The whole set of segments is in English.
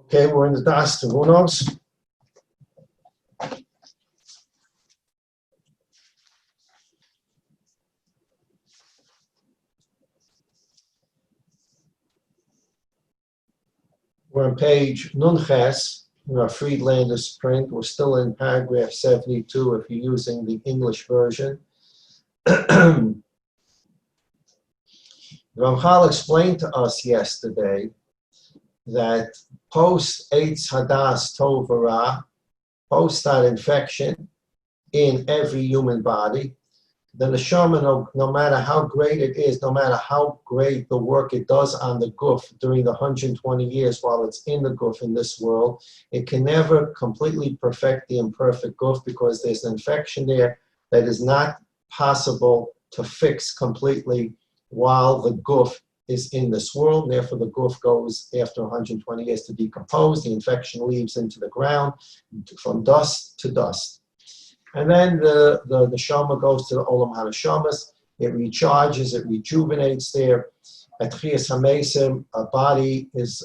Okay, we're in the Daas Tevunos. We're on page Nunches, in our Friedlander's print. We're still in paragraph 72 if you're using the English version. Ramchal explained to us yesterday that post Eitz Hadas Tov Ra, post that infection in every human body, the neshama, no matter how great it is, no matter how great the work it does on the guf during the 120 years while it's in the guf in this world, it can never completely perfect the imperfect guf because there's an infection there that is not possible to fix completely while the guf is in this world. Therefore, the guf goes after 120 years to decompose. The infection leaves into the ground from dust to dust. And then the neshama goes to the Olam HaNeshamas. It recharges, it rejuvenates there. At Chiyas HaMesim, a body is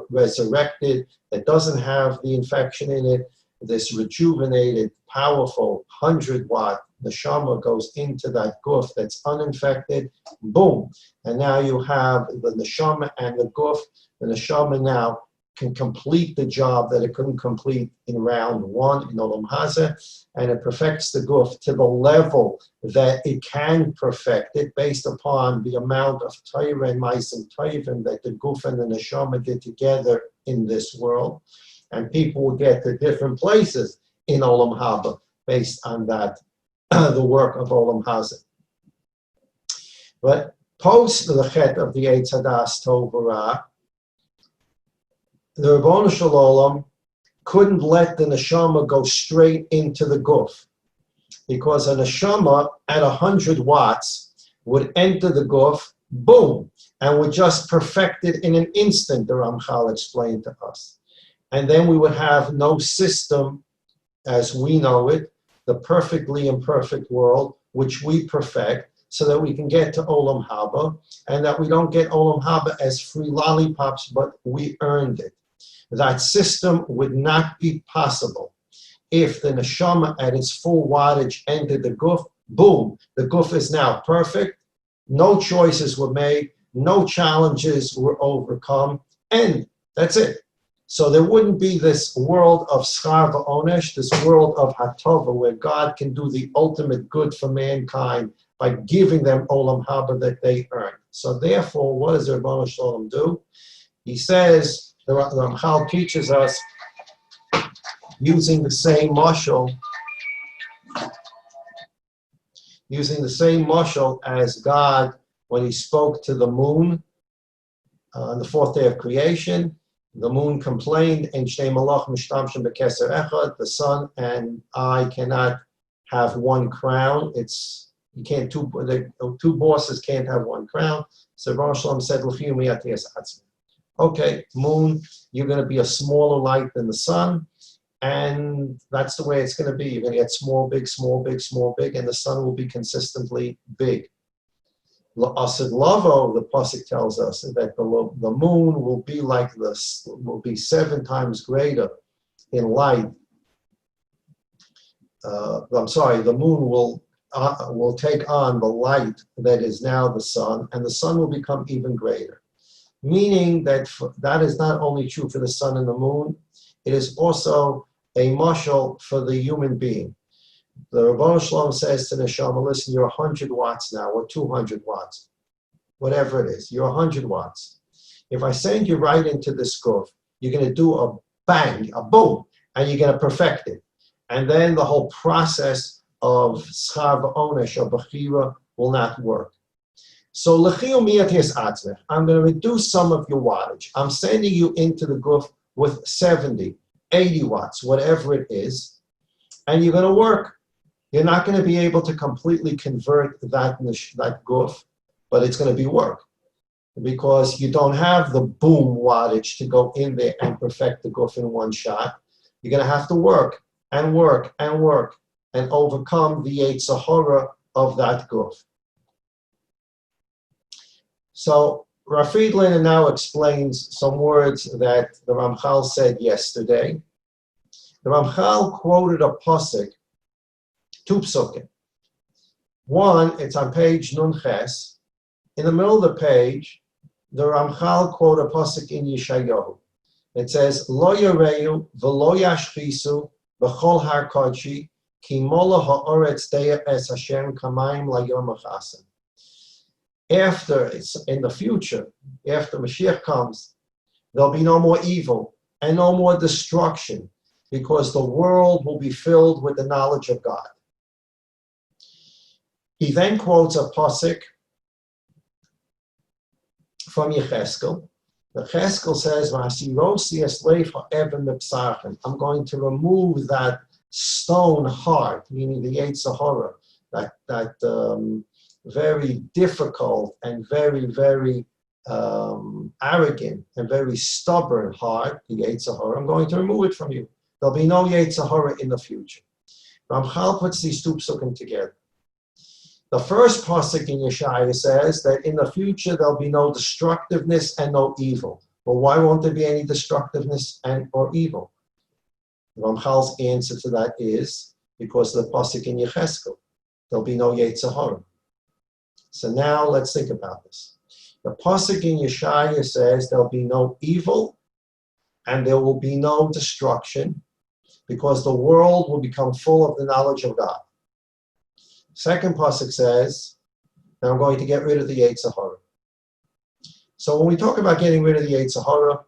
resurrected that doesn't have the infection in it. This rejuvenated, powerful 100-watt neshama goes into that guf that's uninfected. Boom. And now you have the neshama and the guf. The neshama now can complete the job that it couldn't complete in round one in Olam Hazeh, and it perfects the guf to the level that it can perfect it based upon the amount of Torah and Ma'asim Tovim that the guf and the neshama did together in this world. And people will get to different places in Olam Haba based on that, the work of Olam Hazeh. But post the chet of the Eitz Hadas Tov Ra, the Ribbono Shel Olam couldn't let the neshama go straight into the guf, because a neshama at 100 watts would enter the guf, boom, and would just perfect it in an instant, the Ramchal explained to us. And then we would have no system as we know it, the perfectly imperfect world, which we perfect, so that we can get to Olam Haba, and that we don't get Olam Haba as free lollipops, but we earned it. That system would not be possible if the neshama at its full wattage entered the guf. Boom, the guf is now perfect. No choices were made, no challenges were overcome, and that's it. So there wouldn't be this world of schar v'onesh, this world of hatova, where God can do the ultimate good for mankind by giving them olam haba that they earn. So therefore, what does the Ribbono Shel Olam do? He says, the Ramchal teaches us, using the same mashal as God when he spoke to the moon on the fourth day of creation. The moon complained, and Shnei Malach Mishtamshim B'Keser Echad, the sun and I cannot have one crown. You can't two bosses can't have one crown. So Ribbono Shel Olam said, L'chiyum Yatiyas Atzmi. Okay, moon, you're going to be a smaller light than the sun, and that's the way it's going to be. You're going to get small, big, small, big, small, big, and the sun will be consistently big. La'asid lavo, the pasuk tells us that the moon will be like this, will be 7 times greater in light. The moon will take on the light that is now the sun, and the sun will become even greater. Meaning that that is not only true for the sun and the moon, it is also a mashal for the human being. The Ribbono Shel Olam says to the neshama, listen, you're 100 watts now, or 200 watts, whatever it is, you're 100 watts. If I send you right into this guf, you're going to do a bang, a boom, and you're going to perfect it. And then the whole process of schar v'onesh, or bechira, will not work. So l'chiyum yatiyas atzmech, I'm going to reduce some of your wattage. I'm sending you into the guf with 70, 80 watts, whatever it is, and you're going to work. You're not going to be able to completely convert that guf, but it's going to be work, because you don't have the boom wattage to go in there and perfect the guf in one shot. You're going to have to work and work and work and overcome the Yetzer Hara of that guf. So Rav Friedlander now explains some words that the Ramchal said yesterday. The Ramchal quoted a pasuk, two psukim. One, it's on page Nun Ches. In the middle of the page, the Ramchal quoted a pasuk in Yeshayahu. It says, Lo yareyu v'lo yashchisu v'chol har kodshi ki mola ha'oretz deya es Hashem kamayim layom achasim. After, it's in the future, after Mashiach comes, there'll be no more evil and no more destruction because the world will be filled with the knowledge of God. He then quotes a pasuk from Yecheskel. Yecheskel says, I'm going to remove that stone heart, meaning the Yetzer Hara, that very difficult and very, very arrogant and very stubborn heart, the Yetzer Hara. I'm going to remove it from you. There'll be no Yetzer Hara in the future. Ramchal puts these two psukim together. The first pasuk in Yeshaya says that in the future there'll be no destructiveness and no evil. Well, why won't there be any destructiveness or evil? Ramchal's answer to that is because of the pasuk in Yecheskel. There'll be no Yetzer Hara. So now let's think about this. The pasuk in Yeshaya says there'll be no evil and there will be no destruction because the world will become full of the knowledge of God. Second pasuk says that I'm going to get rid of the Yetzer Hara. So when we talk about getting rid of the Yetzer Hara,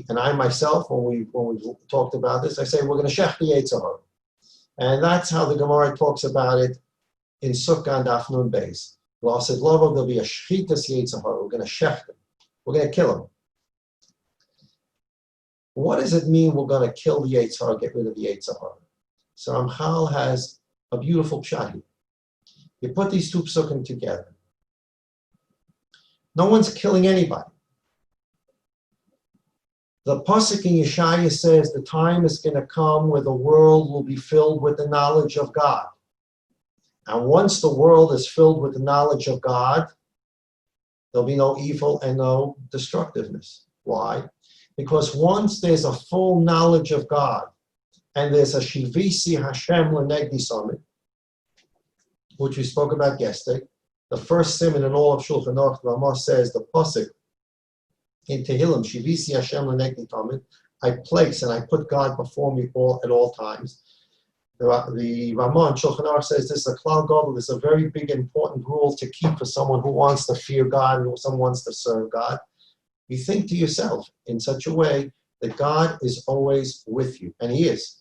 and I myself, when we talked about this, I say we're going to shech the Yetzer Hara. And that's how the Gemara talks about it in Sukkah and Daf Nun Beis. Said, there'll be a shchitas Yetzer Hara. We're going to shech them. We're going to kill them. What does it mean we're going to kill the Yetzer Hara, get rid of the Yetzer Hara? So Ramchal has a beautiful pshat. You put these two psukim together. No one's killing anybody. The pasuk in Yeshaya says the time is going to come where the world will be filled with the knowledge of God. And once the world is filled with the knowledge of God, there'll be no evil and no destructiveness. Why? Because once there's a full knowledge of God, and there's a Shivisi Hashem Lenegdi Summit, which we spoke about yesterday. The first simon in all of Shulchan Aruch, Ramah says the pasuk in Tehillim, Shivisi Hashem Lenegdi Summit, I place and I put God before me at all times. The Ramah in Shulchan Aruch says this is a klal gadol. This is a very big, important rule to keep for someone who wants to fear God and someone who wants to serve God. You think to yourself in such a way that God is always with you, and He is.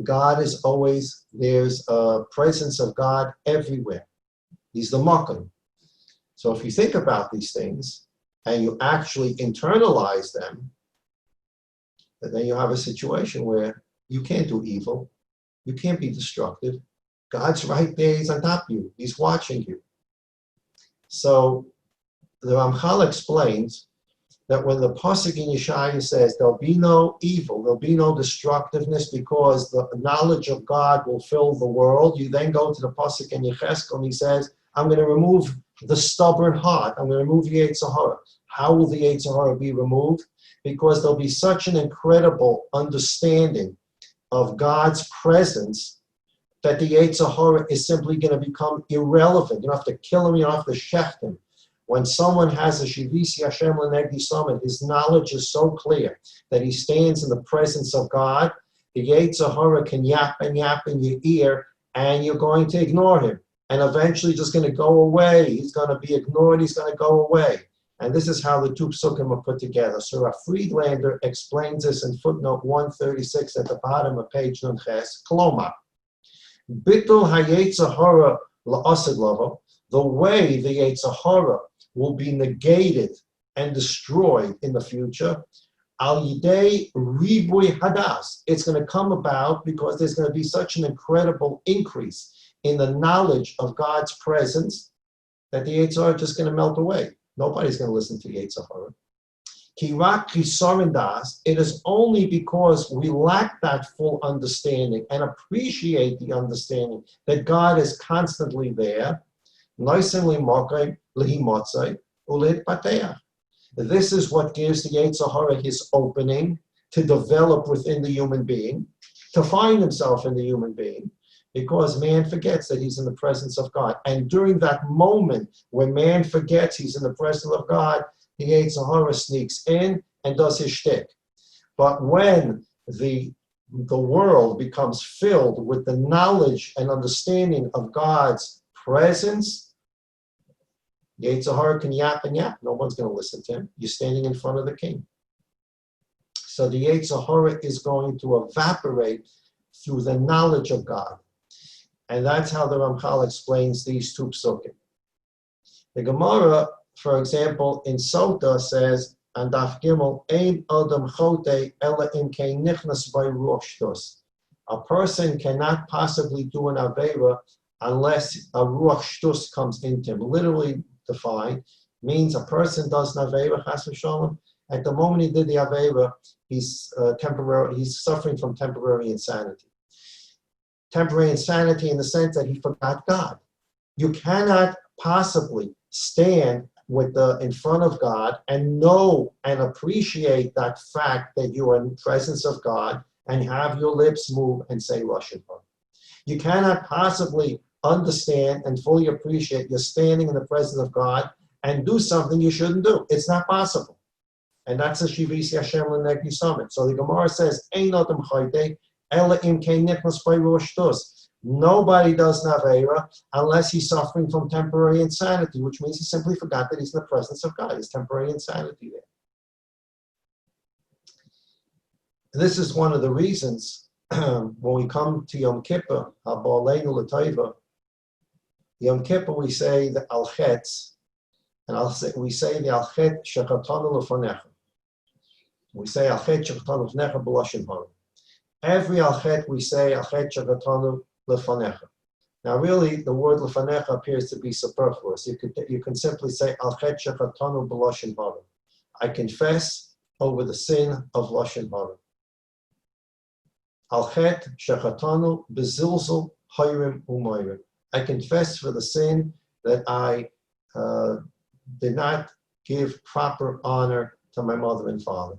God is always, there's a presence of God everywhere. He's the Makom. So if you think about these things and you actually internalize them, then you have a situation where you can't do evil. You can't be destructive. God's right there. He's on top of you. He's watching you. So the Ramchal explains that when the pasuk in Yeshaya says there'll be no evil, there'll be no destructiveness because the knowledge of God will fill the world, you then go to the pasuk in Yecheskel and he says, I'm going to remove the stubborn heart. I'm going to remove the Yetzer Hara. How will the Yetzer Hara be removed? Because there'll be such an incredible understanding of God's presence that the Yetzer Hara is simply going to become irrelevant. You don't have to kill him, you don't have to shech him. When someone has a Shivisi Hashem Lenegdi Summit, his knowledge is so clear that he stands in the presence of God, the Yetzer Hara can yap in your ear, and you're going to ignore him. And eventually just going to go away. He's going to be ignored, he's going to go away. And this is how the two psukim are put together. So Rav Friedlander explains this in footnote 136 at the bottom of page Nun Ches. Klomar, Bittul HaYetzer Hara La'asid Lavo, the way the Yetzer Hara will be negated and destroyed in the future, al yidei ribui hadas. It's going to come about because there's going to be such an incredible increase in the knowledge of God's presence that the Yetzer Hara is just going to melt away. Nobody's going to listen to Yetzer Hara. Kirak kisarin das. It is only because we lack that full understanding and appreciate the understanding that God is constantly there. This is what gives the Yetzer Hara his opening to develop within the human being, to find himself in the human being, because man forgets that he's in the presence of God. And during that moment when man forgets he's in the presence of God, the Yetzer Hara sneaks in and does his shtick. But when the world becomes filled with the knowledge and understanding of God's presence, Yetzer Hara can yap and yap. No one's going to listen to him. You're standing in front of the king. So the Yetzer Hara is going to evaporate through the knowledge of God. And that's how the Ramchal explains these two psukim. The Gemara, for example, in Sota says, and Daf Gimel, Ein Adam Chote Ela Im Kein Nichnas By Ruach Shtus. A person cannot possibly do an Aveira unless a Ruach Shtus comes into him. Literally defined, means a person does an Aveira, Chas v'Shalom. At the moment he did the Aveira, he's suffering from temporary insanity. Temporary insanity in the sense that he forgot God. You cannot possibly stand in front of God and know and appreciate that fact that you are in the presence of God and have your lips move and say Lashon Hara. You cannot possibly understand and fully appreciate you're standing in the presence of God and do something you shouldn't do. It's not possible. And that's a Shivisi Hashem L'Negdi Summit. So the Gemara says, Ein Adam Chayte Ela Im Kein Nichnas By Ruach Shtus. Nobody does Naveira unless he's suffering from temporary insanity, which means he simply forgot that he's in the presence of God. There's temporary insanity there. This is one of the reasons when we come to Yom Kippur, Ha'ba'aleinu L'Taiva, Yom Kippur we say the Al Chetz, and we say the Al Chet Shechatanu L'Fanecha. We say Al Chet Shechatanu L'Fanecha B'Lashon Hara. Every Al Chet we say Al Chet Shechatanu L'Fanecha. Now really the word L'Fanecha appears to be superfluous. You can simply say Al Chet Shechatanu B'Lashon Hara. I confess over the sin of Lashon Hara. Al Chet Shechatanu B'Zilzul Hayrim Umayrim. I confess for the sin that I did not give proper honor to my mother and father.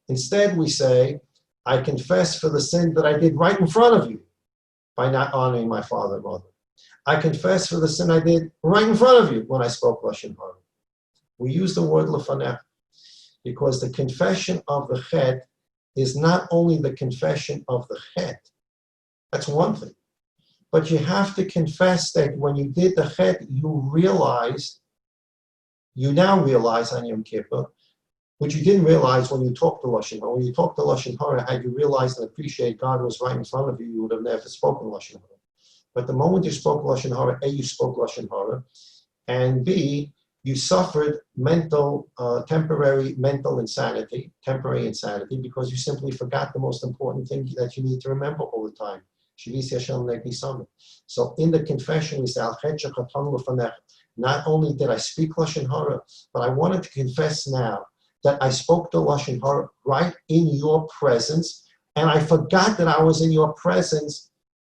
Instead, we say, I confess for the sin that I did right in front of you by not honoring my father and mother. I confess for the sin I did right in front of you when I spoke Lashon Hara. We use the word lefanech because the confession of the chet is not only the confession of the chet. That's one thing. But you have to confess that when you did the chet, you now realize on Yom Kippur, which you didn't realize when you talked to Lashon Hara. When you talked to Lashon Hara, had you realized and appreciated God was right in front of you, you would have never spoken Lashon Hara. But the moment you spoke Lashon Hara, A, you spoke Lashon Hara, and B, you suffered temporary mental insanity, because you simply forgot the most important thing that you need to remember all the time. So in the confession, we say, not only did I speak Lashon Hara, but I wanted to confess now that I spoke the Lashon Hara right in your presence, and I forgot that I was in your presence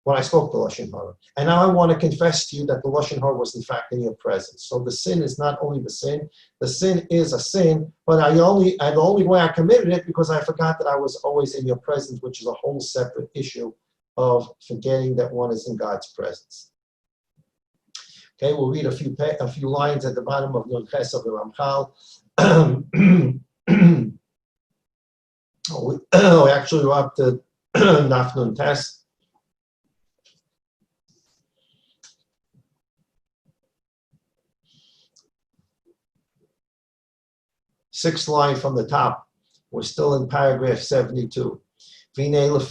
when I spoke the Lashon Hara. And now I want to confess to you that the Lashon Hara was in fact in your presence. So the sin is not only the sin is a sin, but the only way I committed it because I forgot that I was always in your presence, which is a whole separate issue of forgetting that one is in God's presence. Okay, we'll read a few lines at the bottom of Nun Ches of the Ramchal. We actually were up to Naf Nun Tes. Sixth line from the top. We're still in paragraph 72. Because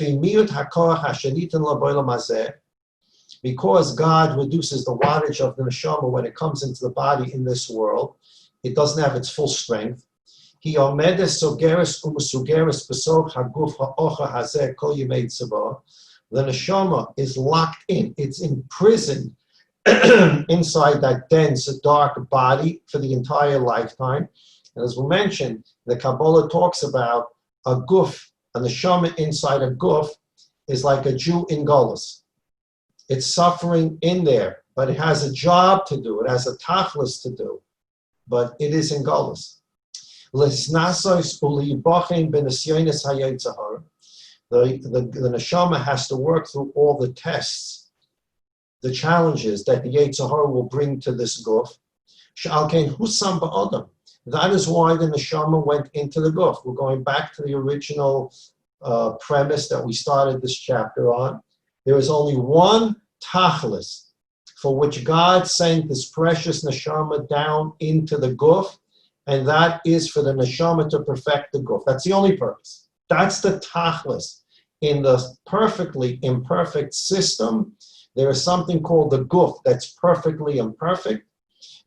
God reduces the wattage of the neshama when it comes into the body in this world, it doesn't have its full strength. The neshama is locked in, it's imprisoned inside that dense, dark body for the entire lifetime. And as we mentioned, the Kabbalah talks about a guf, a neshama inside a guf is like a Jew in Golus. It's suffering in there, but it has a job to do. It has a tachlis to do, but it is in Golus. L'snasos uliyibachin b'nisyonis hayetzer hara. The neshama has to work through all the tests, the challenges that the Yetzer Hara will bring to this guf. She'alkein husam ba'adam. That is why the neshama went into the guf. We're going back to the original premise that we started this chapter on. There is only one tachlis for which God sent this precious neshama down into the guf, and that is for the neshama to perfect the guf. That's the only purpose. That's the tachlis. In the perfectly imperfect system, there is something called the guf that's perfectly imperfect.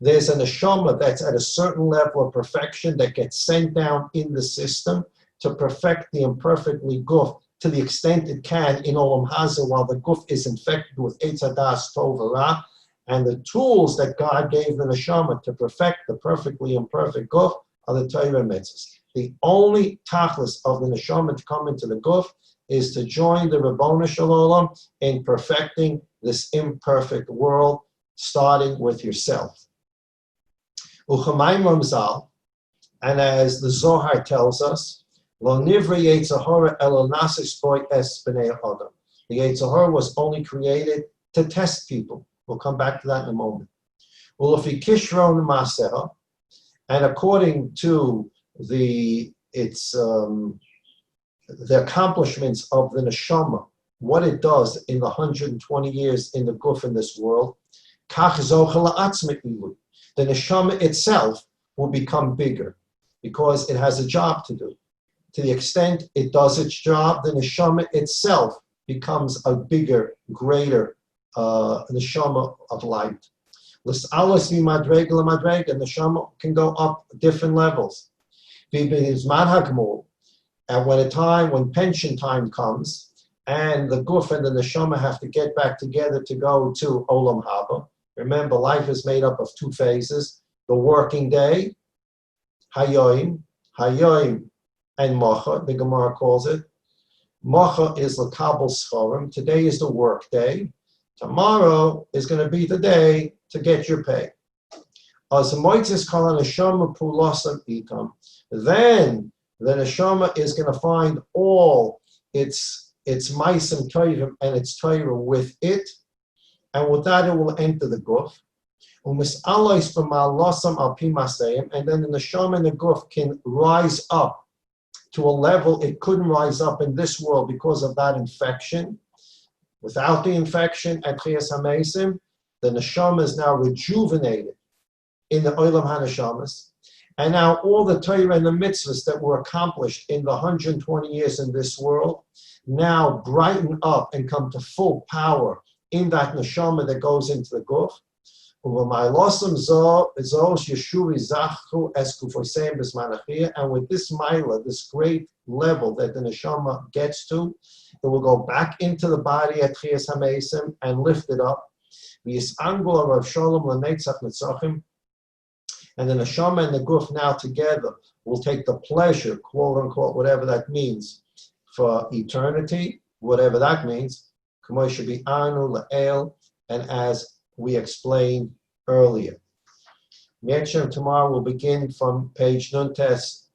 There's a neshama that's at a certain level of perfection that gets sent down in the system to perfect the imperfectly guf to the extent it can in Olam Hazeh while the guf is infected with Eitz Hadas Tov Ra. And the tools that God gave the neshama to perfect the perfectly imperfect guf are the Torah mitzvahs. The only tachlis of the neshama to come into the guf is to join the Rabboni Shalom in perfecting this imperfect world, starting with yourself. Uchamayim Ramzal, and as the Zohar tells us, Lo nivra Yetzer Hara elo nasis boy es b'nei adam. The Yetzer Hara was only created to test people. We'll come back to that in a moment. Ulefi kishron maseha, and according to the accomplishments of the neshama, what it does in the 120 years in the guf in this world, kach zochel la'atzmit ilu. The neshama itself will become bigger because it has a job to do. To the extent it does its job, the neshama itself becomes a bigger, greater neshama of light. L's'alos mimadrega l'madrega, the neshama can go up different levels. And when pension time comes, and the guf and the neshama have to get back together to go to Olam Haba. Remember, life is made up of two phases: the working day, hayoim, and mocha. The Gemara calls it. Mocha is l'kabel schorim. Today is the work day. Tomorrow is going to be the day to get your pay. Then the neshama is going to find all its ma'asim tovim and its Torah with it, and with that it will enter the guf. And then the neshama and the guf can rise up to a level it couldn't rise up in this world because of that infection. Without the infection at Chiyas HaMeisim, the neshama is now rejuvenated in the Olam HaNeshamas. And now all the Torah and the mitzvahs that were accomplished in the 120 years in this world now brighten up and come to full power in that neshama that goes into the guf. And with this maila, this great level that the neshama gets to, it will go back into the body at Chiyas HaMeisim and lift it up. And the neshama and the guf now together will take the pleasure, quote unquote, whatever that means, for eternity, whatever that means, and as we explained earlier. Tomorrow we'll begin from page Nuntes,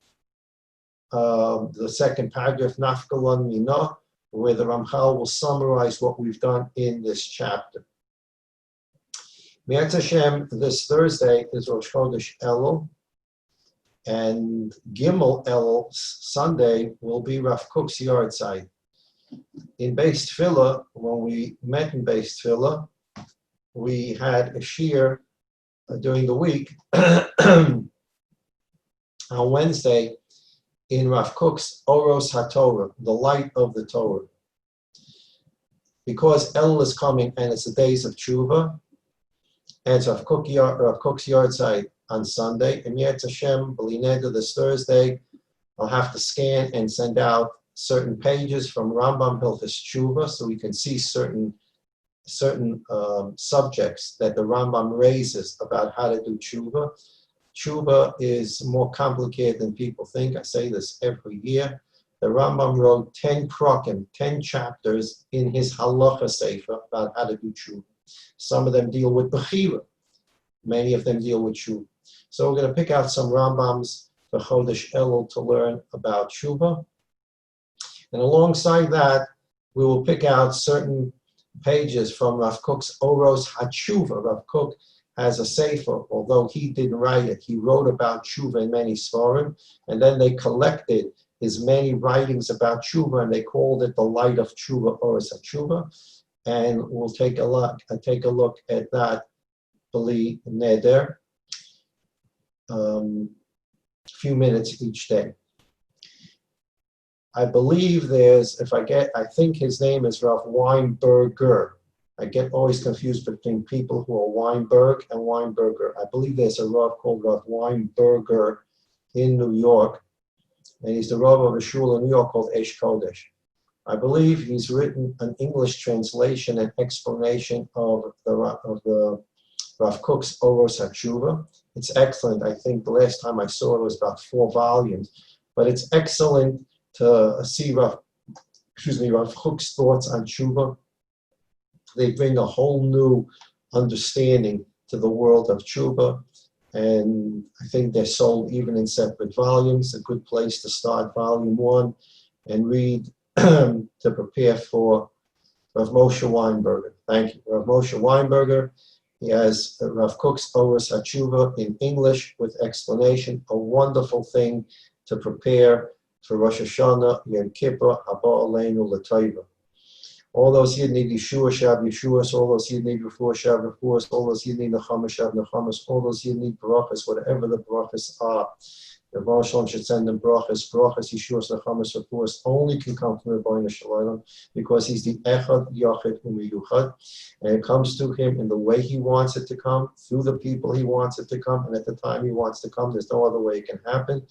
the second paragraph, Nafkalon Minah, where the Ramchal will summarize what we've done in this chapter. Mi'at Hashem, this Thursday is Rosh Chodesh Elul, and Gimel Elul, Sunday, will be Rav Kook's yard site. In Beis Tefillah, when we met in Beis Tefillah, we had a shiur during the week on Wednesday in Rav Kook's Oros HaTorah, the light of the Torah. Because Elul is coming and it's the days of Tshuva, and it's Rav Kook's yard site on Sunday. And Yetz Hashem, B'lineda, this Thursday, I'll have to scan and send out certain pages from Rambam Hilchos Tshuva so we can see certain subjects that the Rambam raises about how to do tshuva. Tshuva is more complicated than people think. I say this every year. The Rambam wrote 10 prokim, 10 chapters in his halacha sefer about how to do tshuva. Some of them deal with bechira. Many of them deal with tshuva. So we're going to pick out some Rambams B'chodesh Elul to learn about tshuva. And alongside that, we will pick out certain pages from Rav Kook's Oros HaTshuva. Rav Kook has a sefer, although he didn't write it. He wrote about tshuva in many svarim, and then they collected his many writings about tshuva, and they called it the Light of Tshuva, Oros HaTshuva. And we'll take a look at that, B'li Neder, a few minutes each day. I believe I think his name is Rav Weinberger. I get always confused between people who are Weinberg and Weinberger. I believe there's a Rav called Rav Weinberger in New York, and he's the Rav of a shul in New York called Eish Kodesh. I believe he's written an English translation and explanation of the Rav Kook's Oros HaTshuva. It's excellent. I think the last time I saw it was about 4 volumes, but it's excellent to see Rav Kook's thoughts on tshuva. They bring a whole new understanding to the world of tshuva, and I think they're sold even in separate volumes. A good place to start volume 1 and read to prepare for Rav Moshe Weinberger. Thank you, Rav Moshe Weinberger. He has Rav Kook's Oros HaTshuva in English with explanation, a wonderful thing to prepare for Rosh Hashanah, Yom Kippur, Haba Aleinu L'Taiva. All those here need Yeshua, Shab Yeshuas, all those here need Refuah, Shab Refuahs, all those here need Nechamas, Shab Nechamas, all those here need Brachas, whatever the Brachas are. The Baruch Shalom should send them Brachas, Yeshuas, Nechamas, Refuahs, only can come from Rebbeinu Shalom, because he's the Echad, Yachid, Umiyuchad, and it comes to him in the way he wants it to come, through the people he wants it to come, and at the time he wants to come. There's no other way it can happen.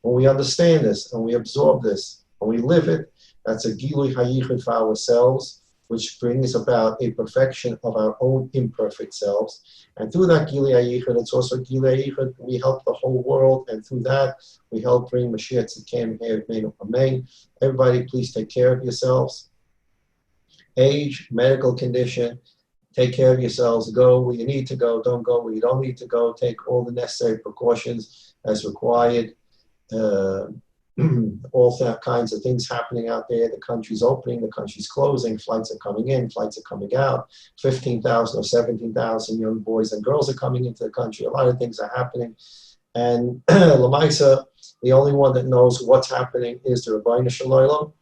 When we understand this, and we absorb this, and we live it, that's a Gilui HaYichud for ourselves, which brings about a perfection of our own imperfect selves. And through that Gilui HaYichud, it's also Gilui HaYichud, we help the whole world, and through that, we help bring Mashiach Tzidkenu Me'er Amen. Everybody, please take care of yourselves. Age, medical condition, take care of yourselves. Go where you need to go. Don't go where you don't need to go. Take all the necessary precautions as required. All kinds of things happening out there. The country's opening, the country's closing, flights are coming in, flights are coming out. 15,000 or 17,000 young boys and girls are coming into the country. A lot of things are happening. And Lamaisa, the only one that knows what's happening is the Rebbeinu Shalom.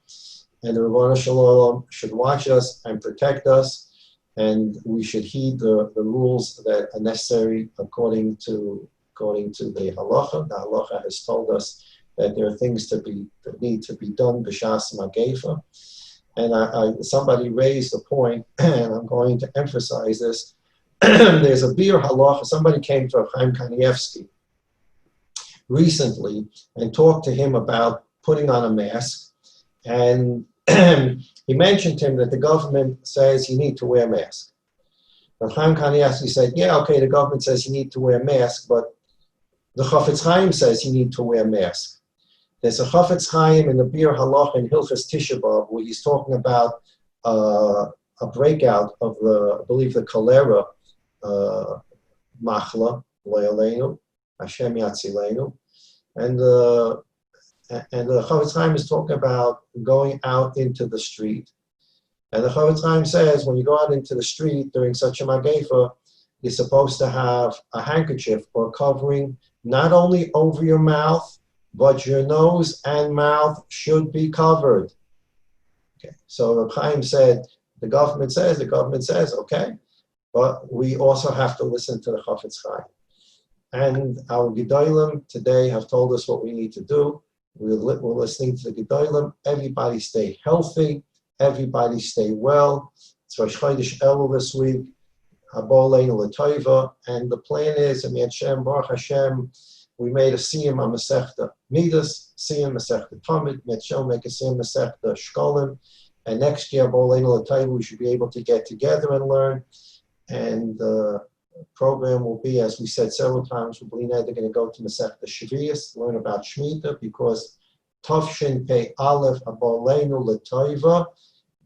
And the Rebbeinu Shalom should watch us and protect us. And we should heed the rules that are necessary according to the halacha. The halacha has told us that there are things that need to be done b'shas magefa. And somebody raised a point, and I'm going to emphasize this. There's a bir halacha. Somebody came to Chaim Kanievsky recently and talked to him about putting on a mask. And he mentioned to him that the government says you need to wear a mask. But Chaim Kanievsky said, yeah, okay, the government says you need to wear a mask, but the Chafetz Chaim says you need to wear a mask. There's a Chafetz Chaim in the Bir Halach in Hilchas Tisha B'Av where he's talking about a breakout of I believe the cholera machla, Le'aleinu, Hashem Yatzilenu, and the Chafetz Chaim is talking about going out into the street. And the Chafetz Chaim says when you go out into the street during such a magefa, you're supposed to have a handkerchief or covering not only over your mouth, but your nose and mouth should be covered. Okay. So Reb Chaim said, the government says, okay, but we also have to listen to the Chafetz Chaim. And our Gedolim today have told us what we need to do. We're listening to the Gedolim. Everybody stay healthy. Everybody stay well. It's Rosh Chodesh Elul this week. Haba Aleinu L'Taiva. And the plan is, Baruch Hashem, we made a siyum on Masechta Midas, siyum Masechta Tamid, Metshel make a siyum Masechta Shkolim, and next year, Haba Aleinu L'Taiva, we should be able to get together and learn. And the program will be, as we said several times, they're going to go to Masechta Shvius, learn about Shemitah, because Tavshin Pei Aleph Haba Aleinu L'Taiva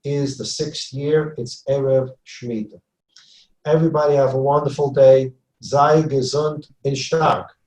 is the 6th year. It's Erev Shemitah. Everybody have a wonderful day. Sei gesund und stark.